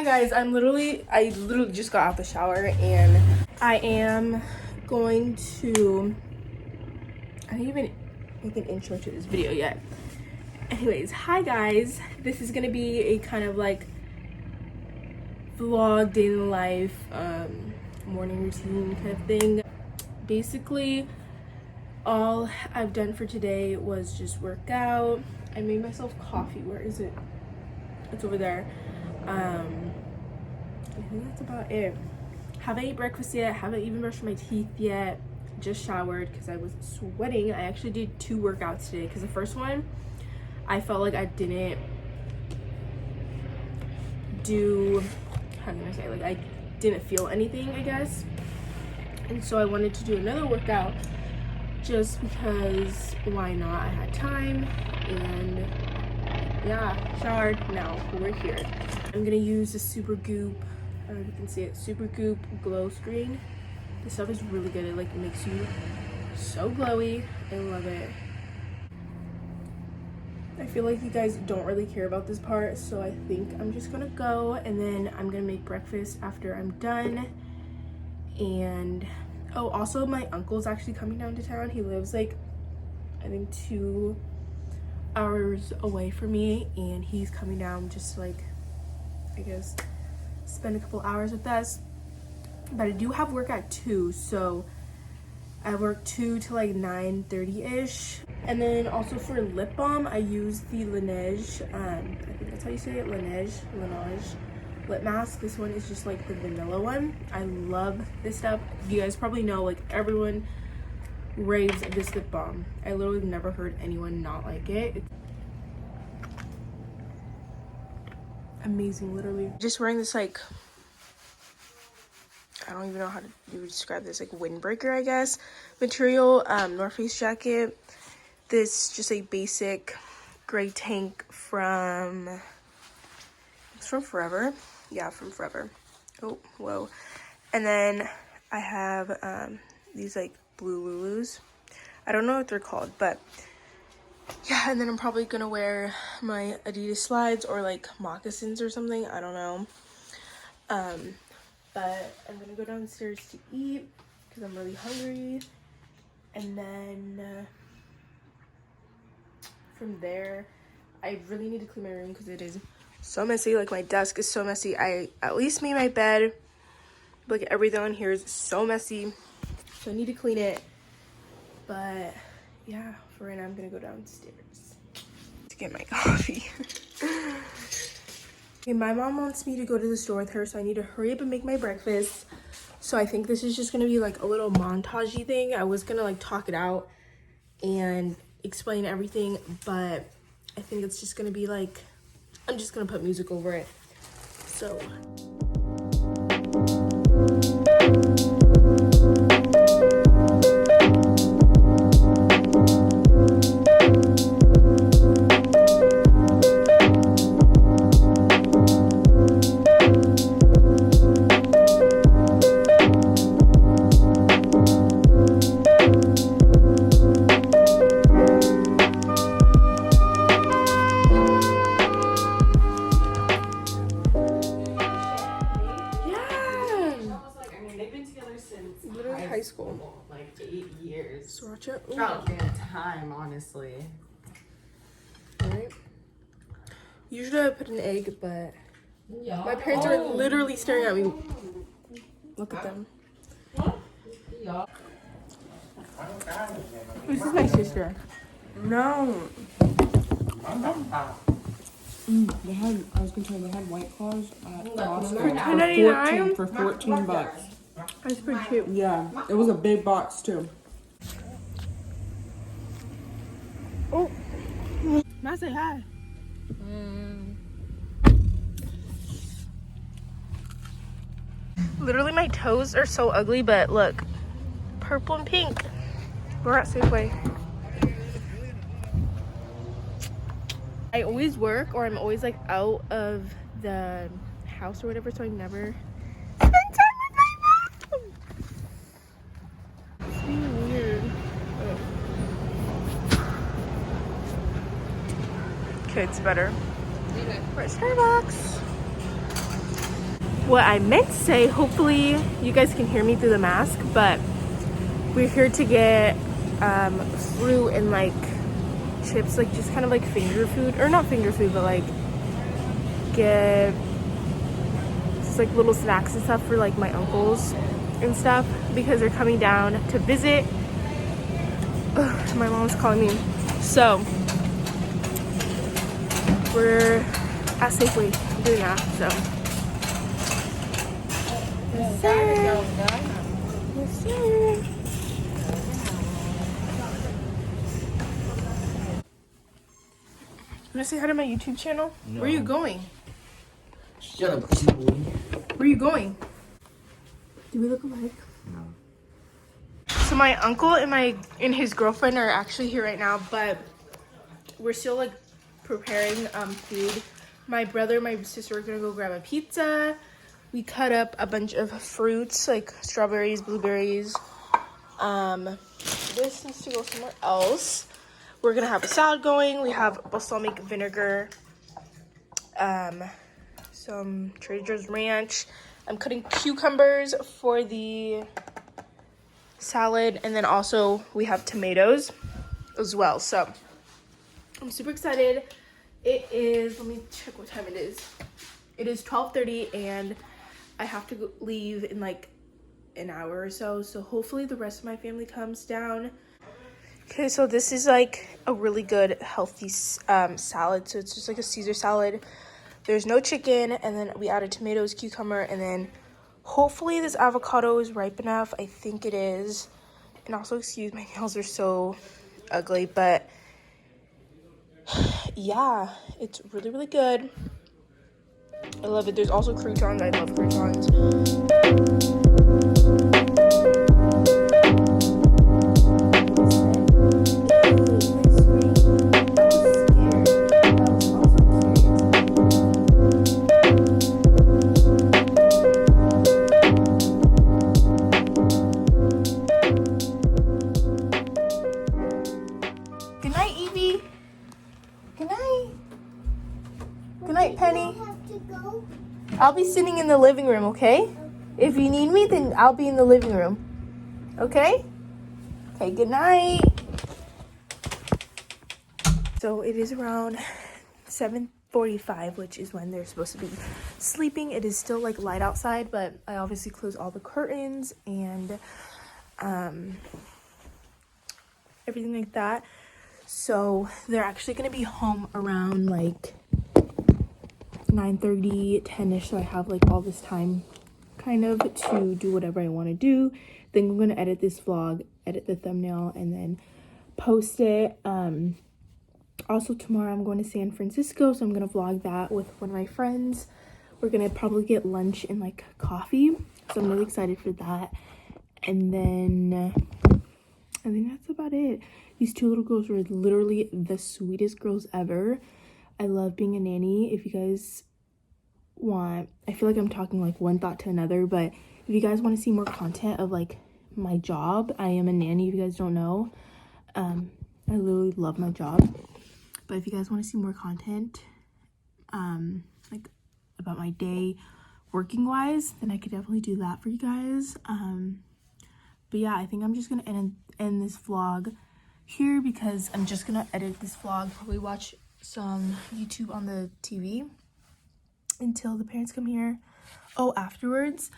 guys, I literally just got out the shower and I am going to, I didn't even make an intro to this video yet. Anyways, hi guys, this is gonna be a kind of like vlog, day in the life, morning routine kind of thing. Basically, all I've done for today was just work out. I made myself coffee. Where is it? It's over there. I think that's about it. Haven't eaten breakfast yet, haven't even brushed my teeth yet. Just showered because I was sweating. I actually did 2 workouts today because the first one I felt like I didn't do, how can I say, like I didn't feel anything, I guess, and so I wanted to do another workout just because why not. I had time, and yeah, showered, now we're here. I'm gonna use the Super Goop, I don't know if you can see it, Super Goop glow screen. This stuff is really good. It like makes you so glowy. I love it. I feel like you guys don't really care about this part, so I think I'm just gonna go, and then I'm gonna make breakfast after I'm done. And oh, also my uncle's actually coming down to town. He lives like I think 2 hours away from me, and he's coming down just to like, I guess, spend a couple hours with us. But I do have work at 2, so I work 2 to like 9:30ish. And then also for lip balm, I use the Laneige, I think that's how you say it, Laneige lip mask. This one is just like the vanilla one. I love this stuff. You guys probably know, like everyone raves this lip balm. I literally never heard anyone not like it. It's amazing, literally. Just wearing this like, I don't even know how you would describe this, like windbreaker, I guess, material, North Face jacket. This just a basic gray tank from, it's from Forever. Yeah, from Forever. Oh, whoa. And then I have these like blue Lulus. I don't know what they're called, but yeah. And then I'm probably gonna wear my Adidas slides or like moccasins or something. I don't know. But I'm gonna go downstairs to eat because I'm really hungry. And then from there, I really need to clean my room because it is so messy. Like my desk is so messy. I at least made my bed, but like everything on here is so messy, so I need to clean it. But yeah, for right now I'm gonna go downstairs to get my coffee. Okay, my mom wants me to go to the store with her, so I need to hurry up and make my breakfast. So I think this is just gonna be like a little montage-y thing. I was gonna like talk it out and explain everything, but I think it's just gonna be like, I'm just gonna put music over it. So high school. Like 8 years. Sriracha. About that time, honestly. Alright. Usually I put an egg, but my parents are literally staring at me. Look at them. This is my sister. No. They had, I was gonna tell you, they had White Claws at $10.99? for $14. That's pretty cute. Yeah, it was a big box too. Oh. Matt, say hi. Literally my toes are so ugly, but look. Purple and pink. We're at Safeway. I always work, or I'm always like out of the house or whatever, so I never spend time with my mom. It's really weird. Okay, it's better. We're at Starbucks. what I meant to say, hopefully you guys can hear me through the mask, but we're here to get fruit and like chips, like just kind of like finger food, or not finger food, but like get just like little snacks and stuff for like my uncles and stuff, because they're coming down to visit. Ugh, my mom's calling me. So we're at Safeway doing that. So yes, sir. Yes, sir. You wanna say hi to my YouTube channel? No. Where are you going? Shut up, boy. Where are you going? Do we look alike? No. So my uncle and his girlfriend are actually here right now, but we're still like preparing food. My brother and my sister are gonna go grab a pizza. We cut up a bunch of fruits like strawberries, blueberries. This needs to go somewhere else. We're gonna have a salad going. We have balsamic vinegar, some Trader Joe's ranch. I'm cutting cucumbers for the salad, and then also we have tomatoes as well. So I'm super excited. It is, let me check what time it is. It is 12:30 and I have to leave in like an hour or so. So hopefully the rest of my family comes down. Okay, so this is like a really good healthy salad. So it's just like a Caesar salad. There's no chicken, and then we added tomatoes, cucumber, and then hopefully this avocado is ripe enough. I think it is. And also, excuse my nails are so ugly, but yeah, it's really, really good. I love it. There's also croutons. I love croutons. Good night, Evie. Good night. Good night, Penny. I'll be sitting in the living room, okay? If you need me, then I'll be in the living room. Okay? Okay, good night. So it is around 7:45, which is when they're supposed to be sleeping. It is still like light outside, but I obviously closed all the curtains and everything like that. So they're actually gonna be home around like 9:30, 10ish. So I have like all this time kind of to do whatever I want to do. Then I'm gonna edit this vlog, edit the thumbnail, and then post it. Also tomorrow I'm going to San Francisco, so I'm gonna vlog that with one of my friends. We're gonna probably get lunch and like coffee, so I'm really excited for that. And then I think that's about it. These two little girls were literally the sweetest girls ever. I love being a nanny. If you guys want, I feel like I'm talking like one thought to another, but if you guys want to see more content of like my job, I am a nanny. If you guys don't know, I literally love my job. But if you guys want to see more content, like about my day working wise, then I could definitely do that for you guys. But yeah, I think I'm just gonna end this vlog here, because I'm just gonna edit this vlog, probably watch some YouTube on the TV until the parents come here. Oh, afterwards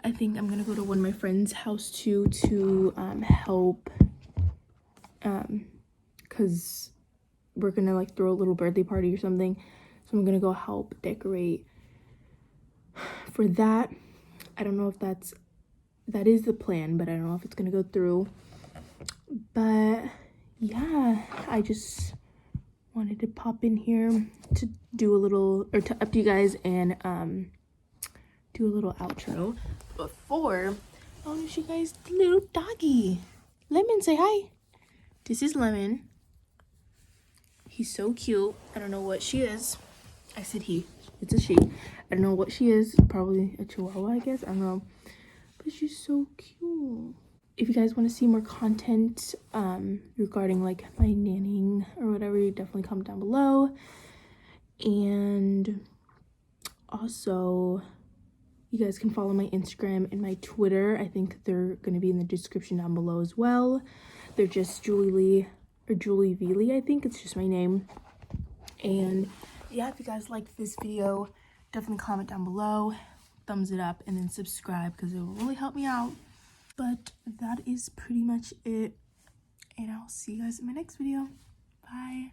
I think I'm gonna go to one of my friends' house too to help, because we're gonna like throw a little birthday party or something, so I'm gonna go help decorate for that. I don't know if that is the plan, but I don't know if it's gonna go through. But yeah, I just wanted to pop in here to do a little, or to update you guys and do a little outro before I want to show you guys the little doggy. Lemon, say hi. This is Lemon. He's so cute. I don't know what she is. I said he. It's a she. I don't know what she is. Probably a chihuahua, I guess. I don't know. But she's so cute. If you guys want to see more content regarding like my nannying or whatever, you definitely comment down below. And also You guys can follow my Instagram and my Twitter. I think they're going to be in the description down below as well. They're just Julie Lee or Julie V Lee, I think. It's just my name. And yeah, if you guys liked this video, definitely comment down below, thumbs it up, and then subscribe because it will really help me out. But that is pretty much it. And I'll see you guys in my next video. Bye.